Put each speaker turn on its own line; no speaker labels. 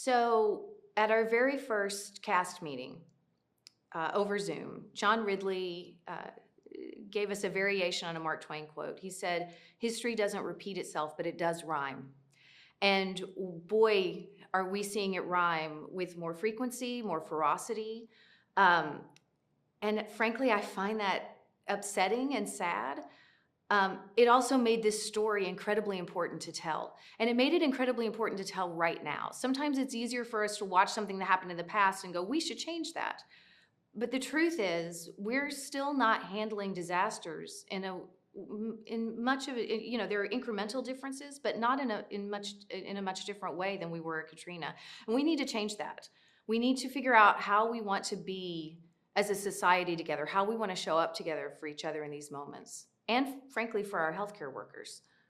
So at our very first cast meeting over Zoom, John Ridley gave us a variation on a Mark Twain quote. He said, "History doesn't repeat itself, but it does rhyme." And boy, are we seeing it rhyme with more frequency, more ferocity. Um, and frankly, I find that upsetting and sad. It also made this story incredibly important to tell. And it made it incredibly important to tell right now. Sometimes it's easier for us to watch something that happened in the past and go, we should change that. But the truth is, we're still not handling disasters in much of it. You know, there are incremental differences, but not in a much different way than we were at Katrina. And we need to change that. We need to figure out how we want to be as a society together, how we want to show up together for each other in these moments, and frankly, for our healthcare workers.